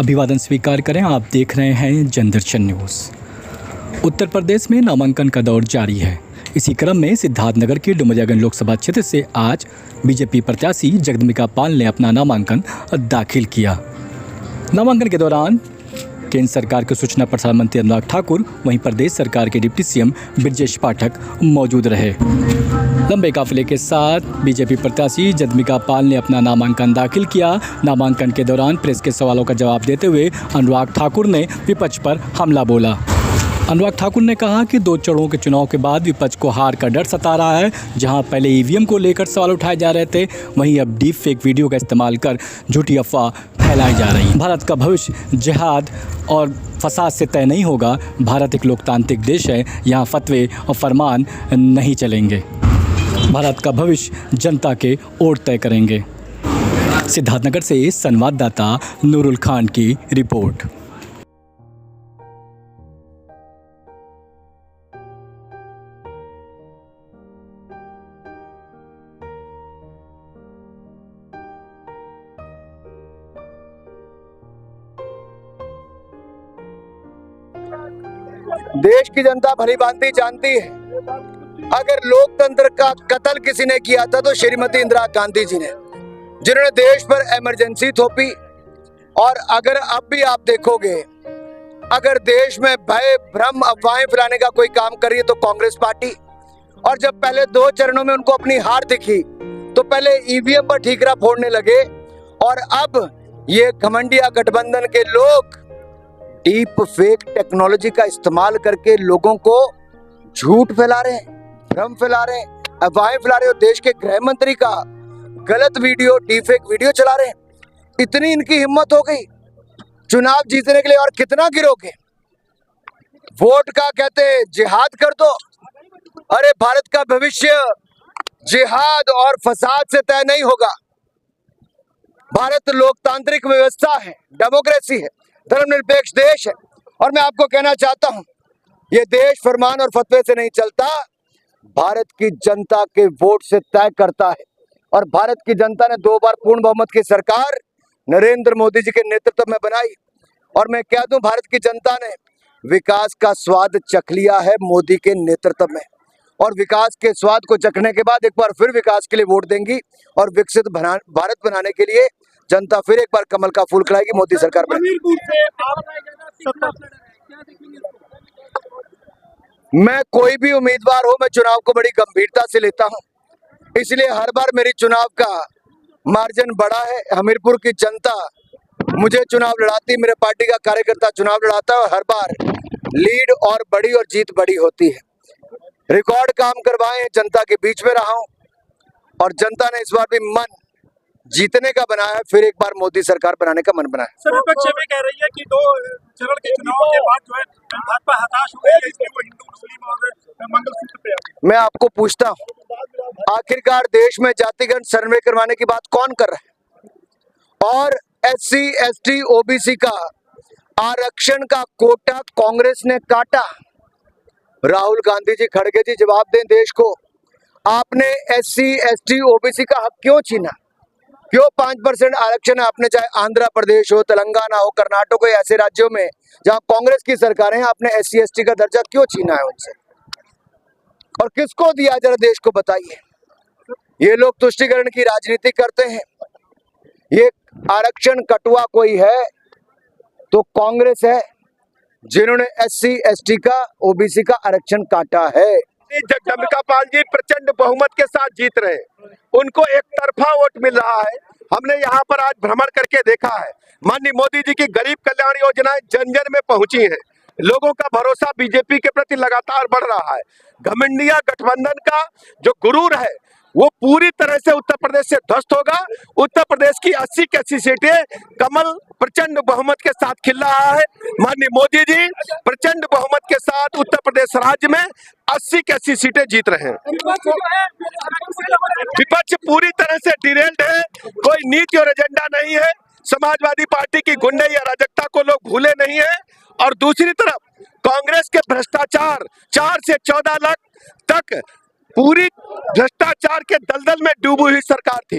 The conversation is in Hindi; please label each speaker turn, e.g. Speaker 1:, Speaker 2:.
Speaker 1: अभिवादन स्वीकार करें। आप देख रहे हैं जनदर्शन न्यूज़। उत्तर प्रदेश में नामांकन का दौर जारी है। इसी क्रम में सिद्धार्थनगर की डुमरियागंज लोकसभा क्षेत्र से आज बीजेपी प्रत्याशी जगदम्बिका पाल ने अपना नामांकन दाखिल किया। नामांकन के दौरान केंद्र सरकार के सूचना प्रसारण मंत्री अनुराग ठाकुर, वहीं प्रदेश सरकार के डिप्टी सीएम ब्रजेश पाठक मौजूद रहे। लंबे काफिले के साथ बीजेपी प्रत्याशी जगदम्बिका पाल ने अपना नामांकन दाखिल किया। नामांकन के दौरान प्रेस के सवालों का जवाब देते हुए अनुराग ठाकुर ने विपक्ष पर हमला बोला। अनुराग ठाकुर ने कहा कि 2 चरणों के चुनाव के बाद विपक्ष को हार का डर सता रहा है। जहां पहले ईवीएम को लेकर सवाल उठाए जा रहे थे, वहीं अब डीप फेक वीडियो का इस्तेमाल कर झूठी अफवाह फैलाई जा रही है। भारत का भविष्य जिहाद और फसाद से तय नहीं होगा। भारत एक लोकतांत्रिक देश है, यहाँ फतवे और फरमान नहीं चलेंगे। भारत का भविष्य जनता के वोट तय करेंगे। सिद्धार्थनगर से संवाददाता नूरुल खान की रिपोर्ट।
Speaker 2: देश की जनता भली भांति जानती है, अगर लोकतंत्र का कत्ल किसी ने किया था तो श्रीमती इंदिरा गांधी जी ने, जिन्होंने देश पर इमरजेंसी थोपी। और अगर अब भी आप देखोगे, अगर देश में भय भ्रम अफवाहें फैलाने का कोई काम कर रही है तो कांग्रेस पार्टी। और जब पहले 2 चरणों में उनको अपनी हार दिखी तो पहले ईवीएम पर ठीकरा फोड़ने लगे, और अब ये घमंडिया गठबंधन के लोग डीप फेक टेक्नोलॉजी का इस्तेमाल करके लोगों को झूठ फैला रहे हैं, भ्रम फैला रहे हैं, अफवाहें फैला रहे हैं। देश के गृह मंत्री का गलत वीडियो, डीप फेक वीडियो चला रहे हैं। इतनी इनकी हिम्मत हो गई चुनाव जीतने के लिए, और कितना गिरोगे? वोट का कहते हैं जिहाद कर दो। अरे भारत का भविष्य जिहाद और फसाद से तय नहीं होगा। भारत लोकतांत्रिक व्यवस्था है, डेमोक्रेसी है, धर्मनिरपेक्ष देश है। और मैं आपको कहना चाहता हूं, ये देश फरमान और फतवे से नहीं चलता, भारत की जनता के वोट से तय करता है। और भारत की जनता ने 2 बार पूर्ण बहुमत की सरकार नरेंद्र मोदी जी के नेतृत्व में बनाई। और मैं कह दूं, भारत की जनता ने विकास का स्वाद चख लिया है मोदी के नेतृत्व में। और विकास के स्वाद को चखने के बाद एक बार फिर विकास के लिए वोट देंगी, और विकसित भारत बनाने के लिए जनता फिर एक बार कमल का फूल खिलाएगी, मोदी सरकार में। मैं कोई भी उम्मीदवार हो, मैं चुनाव को बड़ी गंभीरता से लेता हूं, इसलिए हर बार मेरी चुनाव का मार्जिन बड़ा है। हमीरपुर की जनता मुझे चुनाव लड़ाती, मेरे पार्टी का कार्यकर्ता चुनाव लड़ाता है, हर बार लीड और बड़ी और जीत बड़ी होती है। रिकॉर्ड काम करवाए हैं, जनता के बीच में रहा हूं, और जनता ने इस बार भी मन जीतने का बनाया है, फिर एक बार मोदी सरकार बनाने का मन बनाया।
Speaker 3: सर, विपक्ष में कह रही है कि 2 चरण के चुनाव के बाद जो है भाजपा हताश हो गई है, इसलिए वो हिंदू मुस्लिम और मंगलसूत्र पे आ गई।
Speaker 2: मैं आपको पूछता हूं, आखिरकार देश में जातिगत सर्वे करवाने की बात कौन कर रहा है? और SC ST OBC का आरक्षण का कोटा कांग्रेस ने काटा। राहुल गांधी जी, खड़गे जी, जवाब दें देश को। आपने SC ST OBC का हक क्यों छीना? क्यों 5% आरक्षण आपने, चाहे आंध्र प्रदेश हो, तेलंगाना हो, कर्नाटक हो, ऐसे राज्यों में जहां कांग्रेस की सरकारें हैं, आपने SC ST का दर्जा क्यों छीना है उनसे? और किसको दिया, जरा देश को बताइए। ये लोग तुष्टीकरण की राजनीति करते हैं। ये आरक्षण कटुआ कोई है तो कांग्रेस है, जिन्होंने SC ST का OBC का आरक्षण काटा है।
Speaker 3: जगदम्बिका पाल जी प्रचंड बहुमत के साथ जीत रहे, उनको एक तरफा वोट मिल रहा है। हमने यहाँ पर आज भ्रमण करके देखा है, माननीय मोदी जी की गरीब कल्याण योजनाएं जन जन में पहुंची है। लोगों का भरोसा बीजेपी के प्रति लगातार बढ़ रहा है। घमंडिया गठबंधन का जो गुरूर है वो पूरी तरह से उत्तर प्रदेश से ध्वस्त होगा। उत्तर प्रदेश की 80 की 80 सीटें कमल प्रचंड बहुमत के साथ खिल रहा है। माननीय मोदी जी प्रचंड बहुमत के साथ उत्तर प्रदेश राज्य में 80 की 80 सीटें जीत रहे हैं। विपक्ष पूरी तरह से डिरेल्ड है, कोई नीति और एजेंडा नहीं है। समाजवादी पार्टी की गुंडई अराजकता को लोग भूले नहीं है। और दूसरी तरफ कांग्रेस के भ्रष्टाचार, 4 से 14 लाख तक पूरी भ्रष्टाचार के दलदल में डूबी हुई सरकार थी।